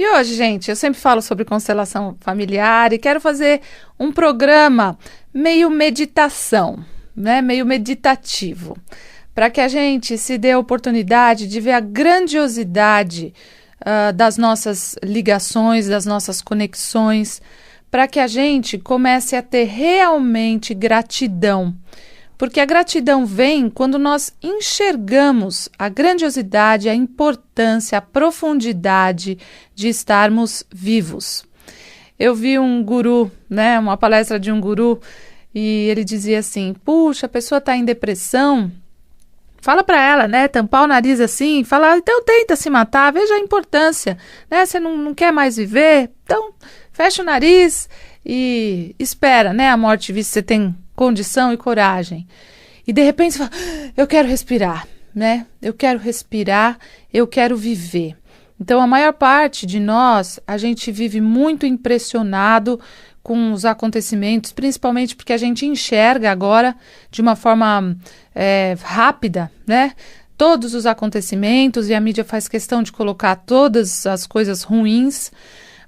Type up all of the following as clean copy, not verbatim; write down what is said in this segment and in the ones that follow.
E hoje, gente, eu sempre falo sobre constelação familiar e quero fazer um programa meio meditação, né? Meio meditativo, para que a gente se dê a oportunidade de ver a grandiosidade das nossas ligações, das nossas conexões, para que a gente comece a ter realmente gratidão. Porque a gratidão vem quando nós enxergamos a grandiosidade, a importância, a profundidade de estarmos vivos. Eu vi um guru, né, uma palestra de um guru, e ele dizia assim, puxa, a pessoa está em depressão, fala para ela, né, tampar o nariz assim, fala, então tenta se matar, veja a importância, né, você não quer mais viver, então fecha o nariz e espera, né, a morte vir se você tem condição e coragem. E de repente você fala, eu quero respirar, né? Eu quero respirar, eu quero viver. Então a maior parte de nós, a gente vive muito impressionado com os acontecimentos, principalmente porque a gente enxerga agora de uma forma rápida, né? Todos os acontecimentos e a mídia faz questão de colocar todas as coisas ruins.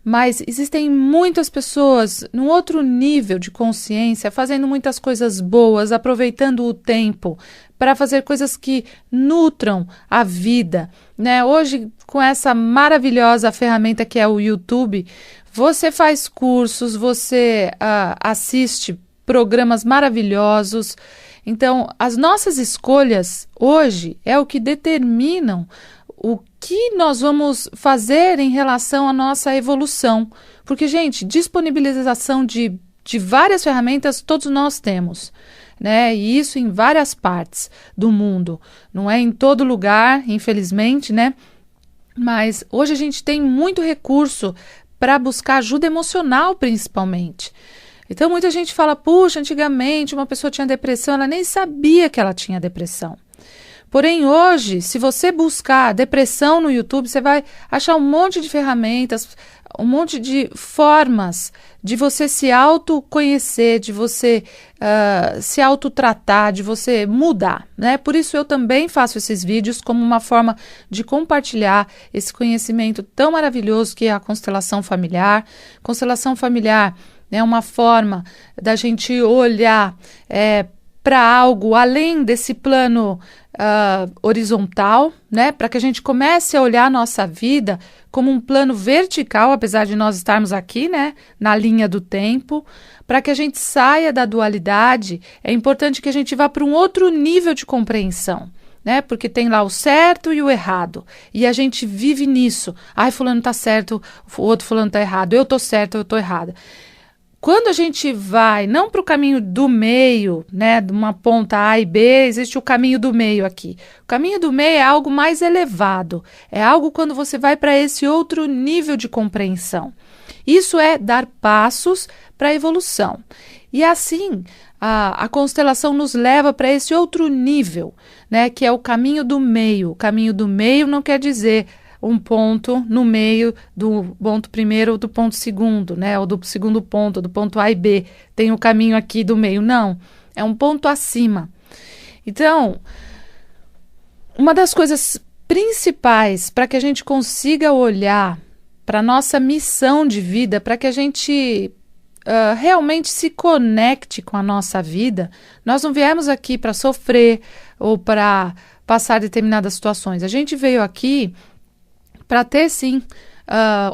Mas existem muitas pessoas num outro nível de consciência, fazendo muitas coisas boas, aproveitando o tempo para fazer coisas que nutram a vida, né? Hoje, com essa maravilhosa ferramenta que é o YouTube, você faz cursos, você assiste programas maravilhosos. Então, as nossas escolhas hoje é o que determinam o que nós vamos fazer em relação à nossa evolução. Porque, gente, disponibilização de várias ferramentas todos nós temos, né? E isso em várias partes do mundo. Não é em todo lugar, infelizmente, né? Mas hoje a gente tem muito recurso para buscar ajuda emocional, principalmente. Então, muita gente fala, puxa, antigamente uma pessoa tinha depressão, ela nem sabia que ela tinha depressão. Porém, hoje, se você buscar depressão no YouTube, você vai achar um monte de ferramentas, um monte de formas de você se autoconhecer, de você se autotratar, de você mudar, né? Por isso eu também faço esses vídeos como uma forma de compartilhar esse conhecimento tão maravilhoso que é a constelação familiar. Constelação familiar é uma forma da gente olhar para algo além desse plano horizontal, né? Para que a gente comece a olhar a nossa vida como um plano vertical, apesar de nós estarmos aqui, né? Na linha do tempo. Para que a gente saia da dualidade, é importante que a gente vá para um outro nível de compreensão, né? Porque tem lá o certo e o errado. E a gente vive nisso. Ai, fulano tá certo, o outro fulano tá errado. Eu tô certa, eu tô errada. Quando a gente vai, não para o caminho do meio, né, de uma ponta A e B, existe o caminho do meio aqui. O caminho do meio é algo mais elevado, é algo quando você vai para esse outro nível de compreensão. Isso é dar passos para a evolução. E assim, a constelação nos leva para esse outro nível, né, que é o caminho do meio. O caminho do meio não quer dizer um ponto no meio do ponto primeiro ou do ponto segundo, né? Ou do segundo ponto, do ponto A e B. Tem o caminho aqui do meio. Não, é um ponto acima. Então, uma das coisas principais para que a gente consiga olhar para a nossa missão de vida, para que a gente realmente se conecte com a nossa vida, nós não viemos aqui para sofrer ou para passar determinadas situações. A gente veio aqui para ter, sim,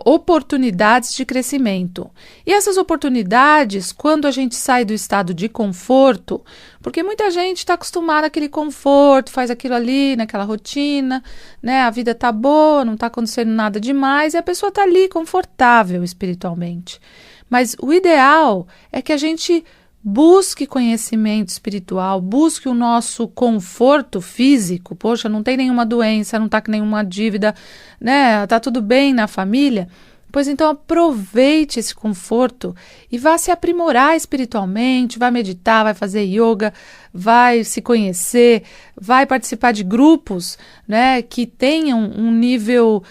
oportunidades de crescimento. E essas oportunidades, quando a gente sai do estado de conforto, porque muita gente está acostumada àquele conforto, faz aquilo ali, naquela rotina, né? A vida tá boa, não está acontecendo nada demais, e a pessoa está ali confortável espiritualmente. Mas o ideal é que a gente busque conhecimento espiritual, busque o nosso conforto físico. Poxa, não tem nenhuma doença, não está com nenhuma dívida, né? Tá tudo bem na família. Pois então aproveite esse conforto e vá se aprimorar espiritualmente, vai meditar, vai fazer yoga, vai se conhecer, vai participar de grupos, né, que tenham um nível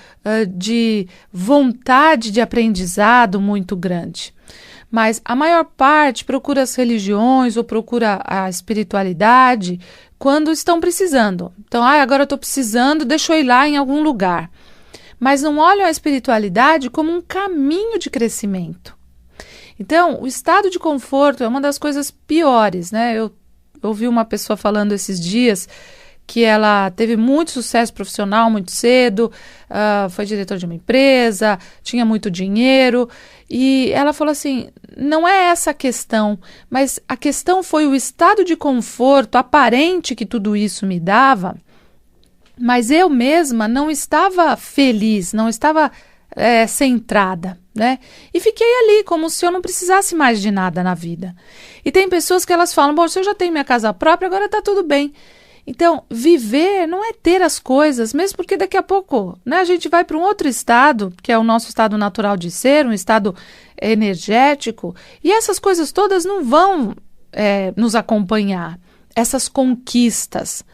de vontade de aprendizado muito grande. Mas a maior parte procura as religiões ou procura a espiritualidade quando estão precisando. Então, agora eu estou precisando, deixa eu ir lá em algum lugar. mas não olham a espiritualidade como um caminho de crescimento. Então, o estado de conforto é uma das coisas piores, né? Eu ouvi uma pessoa falando esses dias que ela teve muito sucesso profissional muito cedo, foi diretora de uma empresa, tinha muito dinheiro, e ela falou assim, não é essa a questão, mas a questão foi o estado de conforto aparente que tudo isso me dava, mas eu mesma não estava feliz, não estava centrada, né? E fiquei ali como se eu não precisasse mais de nada na vida. E tem pessoas que elas falam, bom, se eu já tenho minha casa própria, agora está tudo bem. Então, viver não é ter as coisas, mesmo porque daqui a pouco, né, a gente vai para um outro estado, que é o nosso estado natural de ser, um estado energético, e essas coisas todas não vão nos acompanhar, essas conquistas.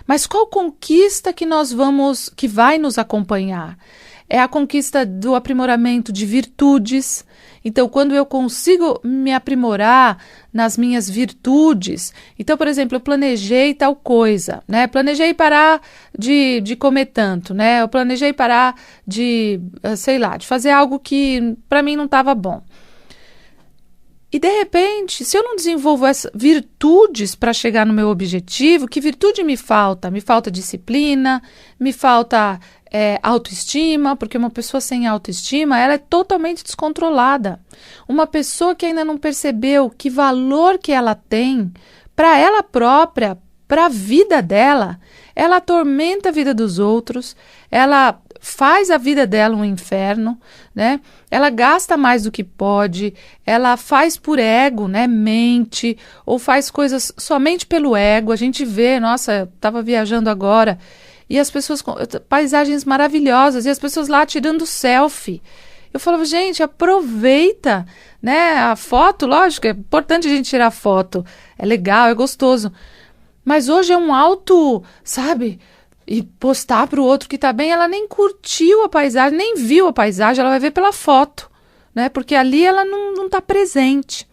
Mas qual conquista que vai nos acompanhar? É a conquista do aprimoramento de virtudes. Então, quando eu consigo me aprimorar nas minhas virtudes, então, por exemplo, eu planejei tal coisa, né? Planejei parar de comer tanto, né? Eu planejei parar de fazer algo que para mim não estava bom. E, de repente, se eu não desenvolvo essas virtudes para chegar no meu objetivo, que virtude me falta? Me falta disciplina, me falta autoestima, porque uma pessoa sem autoestima, ela é totalmente descontrolada. Uma pessoa que ainda não percebeu que valor que ela tem para ela própria, para a vida dela, ela atormenta a vida dos outros, ela faz a vida dela um inferno, né? Ela gasta mais do que pode, ela faz por ego, né? Mente, ou faz coisas somente pelo ego. A gente vê, nossa, eu estava viajando agora, e as pessoas com paisagens maravilhosas, e as pessoas lá tirando selfie. Eu falava, gente, aproveita, né? A foto, lógico, é importante a gente tirar foto, é legal, é gostoso. Mas hoje é um sabe? E postar para o outro que está bem, ela nem curtiu a paisagem, nem viu a paisagem, ela vai ver pela foto, né? Porque ali ela não está presente.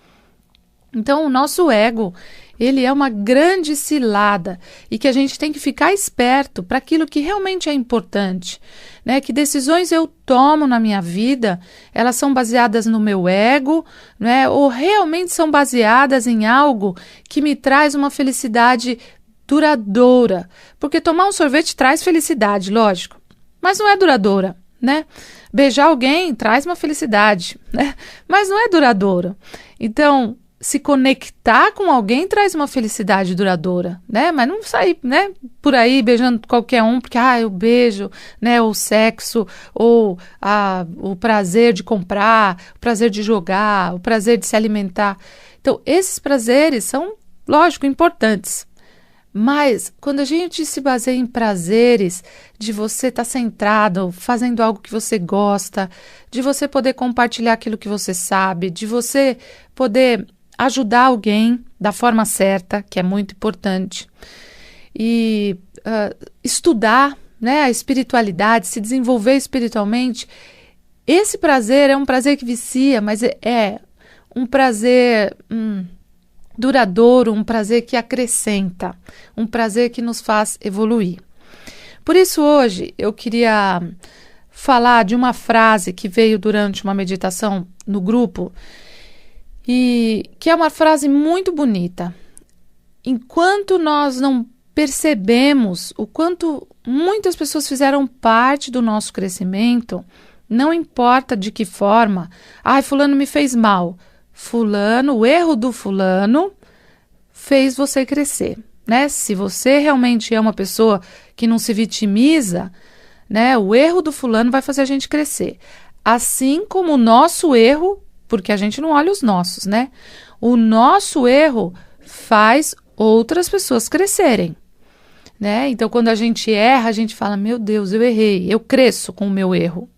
Então, o nosso ego, ele é uma grande cilada e que a gente tem que ficar esperto para aquilo que realmente é importante, né? Que decisões eu tomo na minha vida, elas são baseadas no meu ego, né? Ou realmente são baseadas em algo que me traz uma felicidade duradoura. Porque tomar um sorvete traz felicidade, lógico, mas não é duradoura, né? Beijar alguém traz uma felicidade, né? Mas não é duradoura. Então, se conectar com alguém traz uma felicidade duradoura, né? Mas não sair, né, por aí beijando qualquer um, porque, o beijo, né, ou o sexo, ou o prazer de comprar, o prazer de jogar, o prazer de se alimentar. Então, esses prazeres são, lógico, importantes. Mas, quando a gente se baseia em prazeres, de você estar centrado, fazendo algo que você gosta, de você poder compartilhar aquilo que você sabe, de você poder ajudar alguém da forma certa, que é muito importante, e estudar, né, a espiritualidade, se desenvolver espiritualmente, esse prazer é um prazer que vicia, mas é um prazer duradouro, um prazer que acrescenta, um prazer que nos faz evoluir. Por isso, hoje, eu queria falar de uma frase que veio durante uma meditação no grupo, e que é uma frase muito bonita. Enquanto nós não percebemos o quanto muitas pessoas fizeram parte do nosso crescimento, não importa de que forma, fulano me fez mal. O erro do fulano fez você crescer, né? Se você realmente é uma pessoa que não se vitimiza, né? O erro do fulano vai fazer a gente crescer. Assim como o nosso erro, porque a gente não olha os nossos, né? O nosso erro faz outras pessoas crescerem, né? Então, quando a gente erra, a gente fala, meu Deus, eu errei, eu cresço com o meu erro.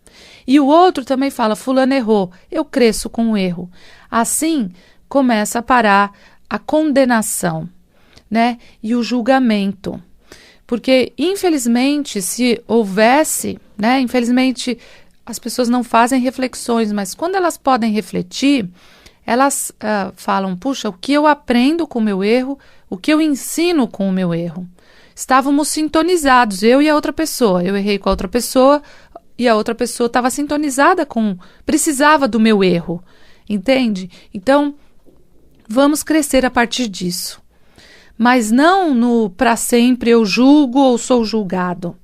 E o outro também fala, fulano errou, eu cresço com o erro. Assim, começa a parar a condenação, né? E o julgamento. Porque, infelizmente, se houvesse, né? Infelizmente, as pessoas não fazem reflexões, mas quando elas podem refletir, elas falam, puxa, o que eu aprendo com o meu erro, o que eu ensino com o meu erro. Estávamos sintonizados, eu e a outra pessoa. Eu errei com a outra pessoa e a outra pessoa estava sintonizada precisava do meu erro, entende? Então, vamos crescer a partir disso. Mas não no para sempre eu julgo ou sou julgado.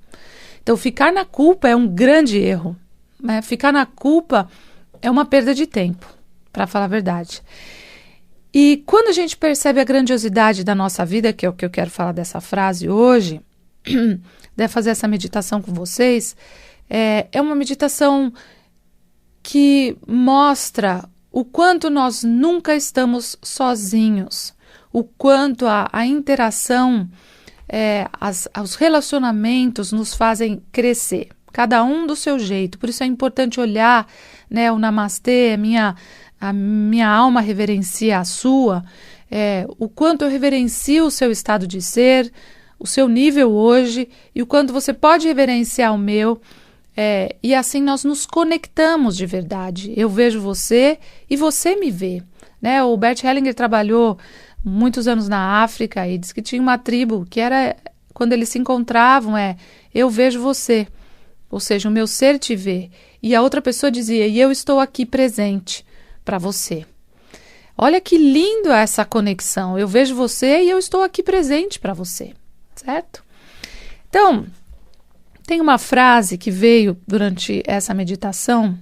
Então, ficar na culpa é um grande erro, né? Ficar na culpa é uma perda de tempo, para falar a verdade. E quando a gente percebe a grandiosidade da nossa vida, que é o que eu quero falar dessa frase hoje, de fazer essa meditação com vocês, é uma meditação que mostra o quanto nós nunca estamos sozinhos, o quanto a interação, os relacionamentos nos fazem crescer, cada um do seu jeito. Por isso é importante olhar, né, o Namastê, a minha alma reverencia a sua, o quanto eu reverencio o seu estado de ser, o seu nível hoje, e o quanto você pode reverenciar o meu, e assim nós nos conectamos de verdade. Eu vejo você e você me vê, né? O Bert Hellinger trabalhou muitos anos na África e diz que tinha uma tribo que era, quando eles se encontravam, eu vejo você, ou seja, o meu ser te vê, e a outra pessoa dizia, e eu estou aqui presente para você. Olha que lindo essa conexão, eu vejo você e eu estou aqui presente para você, certo? Então, tem uma frase que veio durante essa meditação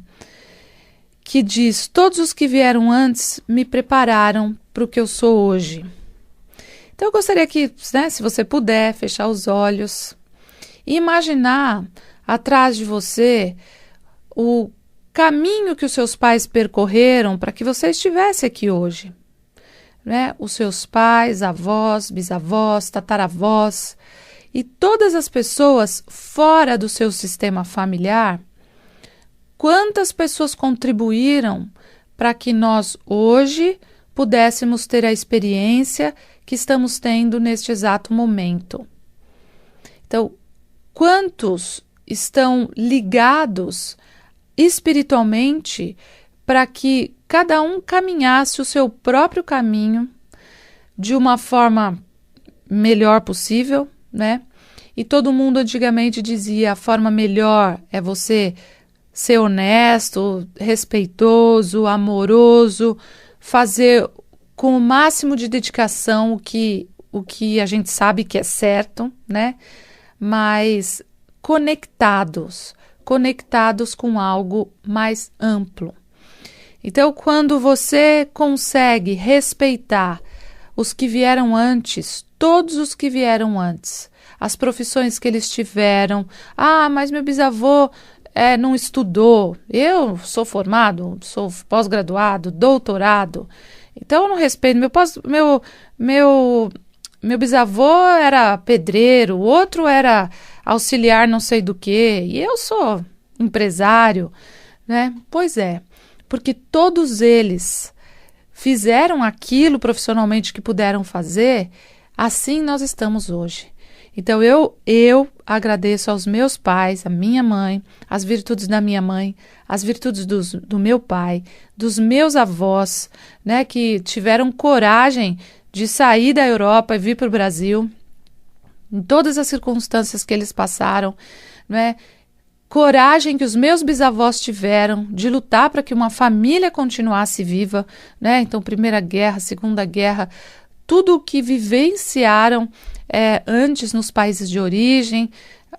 que diz: todos os que vieram antes me prepararam para o que eu sou hoje. Então eu gostaria que, né, se você puder, fechar os olhos e imaginar atrás de você o caminho que os seus pais percorreram para que você estivesse aqui hoje, né? Os seus pais, avós, bisavós, tataravós e todas as pessoas fora do seu sistema familiar. Quantas pessoas contribuíram para que nós hoje pudéssemos ter a experiência que estamos tendo neste exato momento? Então, quantos estão ligados espiritualmente para que cada um caminhasse o seu próprio caminho de uma forma melhor possível, né? E todo mundo antigamente dizia: a forma melhor é você ser honesto, respeitoso, amoroso, fazer com o máximo de dedicação o que a gente sabe que é certo, né? Mas conectados com algo mais amplo. Então, quando você consegue respeitar os que vieram antes, todos os que vieram antes, as profissões que eles tiveram, mas meu bisavô não estudou, eu sou formado, sou pós-graduado, doutorado, então eu não respeito, meu bisavô era pedreiro, o outro era auxiliar não sei do que, e eu sou empresário, né? Pois é, porque todos eles fizeram aquilo profissionalmente que puderam fazer, assim nós estamos hoje. Então eu agradeço aos meus pais, à minha mãe, as virtudes da minha mãe, as virtudes do meu pai, dos meus avós, né, que tiveram coragem de sair da Europa e vir para o Brasil, em todas as circunstâncias que eles passaram, né? Coragem que os meus bisavós tiveram de lutar para que uma família continuasse viva, né? Então, Primeira Guerra, Segunda Guerra, tudo o que vivenciaram antes nos países de origem,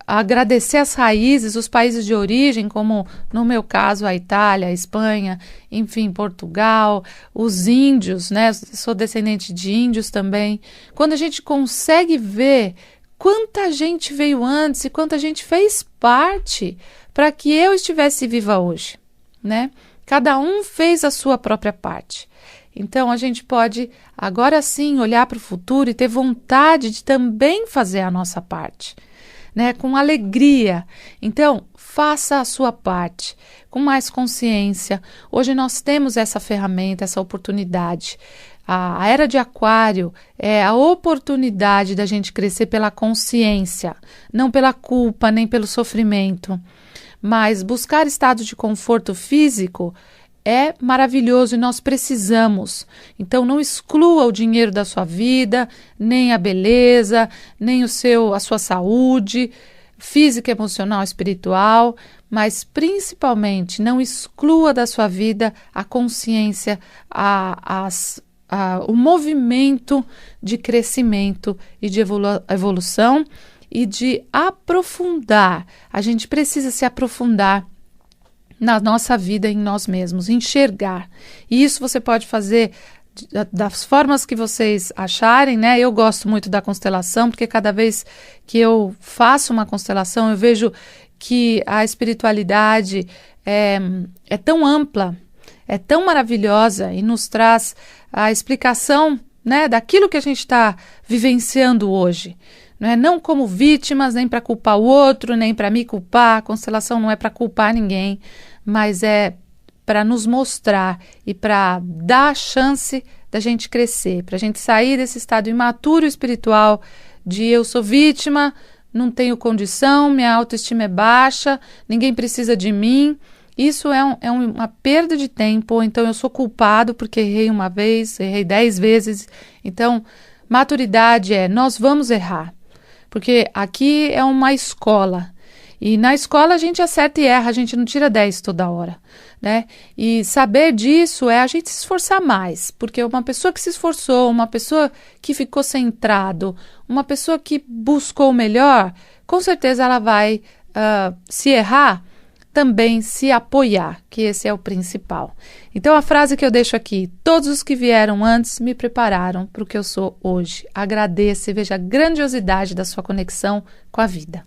agradecer as raízes, os países de origem, como no meu caso a Itália, a Espanha, enfim, Portugal, os índios, né? Sou descendente de índios também. Quando a gente consegue ver quanta gente veio antes e quanta gente fez parte para que eu estivesse viva hoje, né? Cada um fez a sua própria parte. Então, a gente pode, agora sim, olhar para o futuro e ter vontade de também fazer a nossa parte, né? Com alegria. Então, faça a sua parte, com mais consciência. Hoje nós temos essa ferramenta, essa oportunidade. A era de Aquário é a oportunidade da gente crescer pela consciência, não pela culpa, nem pelo sofrimento. Mas buscar estados de conforto físico é maravilhoso e nós precisamos. Então não exclua o dinheiro da sua vida, nem a beleza, nem a sua saúde. física, emocional, espiritual, mas principalmente não exclua da sua vida a consciência, o movimento de crescimento e de evolução e de aprofundar. A gente precisa se aprofundar na nossa vida, em nós mesmos, enxergar. E isso você pode fazer das formas que vocês acharem, né? Eu gosto muito da constelação, porque cada vez que eu faço uma constelação, eu vejo que a espiritualidade é tão ampla, é tão maravilhosa e nos traz a explicação, né, daquilo que a gente está vivenciando hoje. Não como vítimas, nem para culpar o outro, nem para me culpar. A constelação não é para culpar ninguém, mas é para nos mostrar e para dar a chance da gente crescer, para a gente sair desse estado imaturo espiritual de eu sou vítima, não tenho condição, minha autoestima é baixa, ninguém precisa de mim. Isso é uma perda de tempo, então eu sou culpado porque errei uma vez, errei 10 vezes. Então, maturidade nós vamos errar, porque aqui é uma escola. E na escola a gente acerta e erra, a gente não tira 10 toda hora, né? E saber disso é a gente se esforçar mais, porque uma pessoa que se esforçou, uma pessoa que ficou centrado, uma pessoa que buscou o melhor, com certeza ela vai, se errar, também se apoiar, que esse é o principal. Então a frase que eu deixo aqui: todos os que vieram antes me prepararam para o que eu sou hoje. Agradeça e veja a grandiosidade da sua conexão com a vida.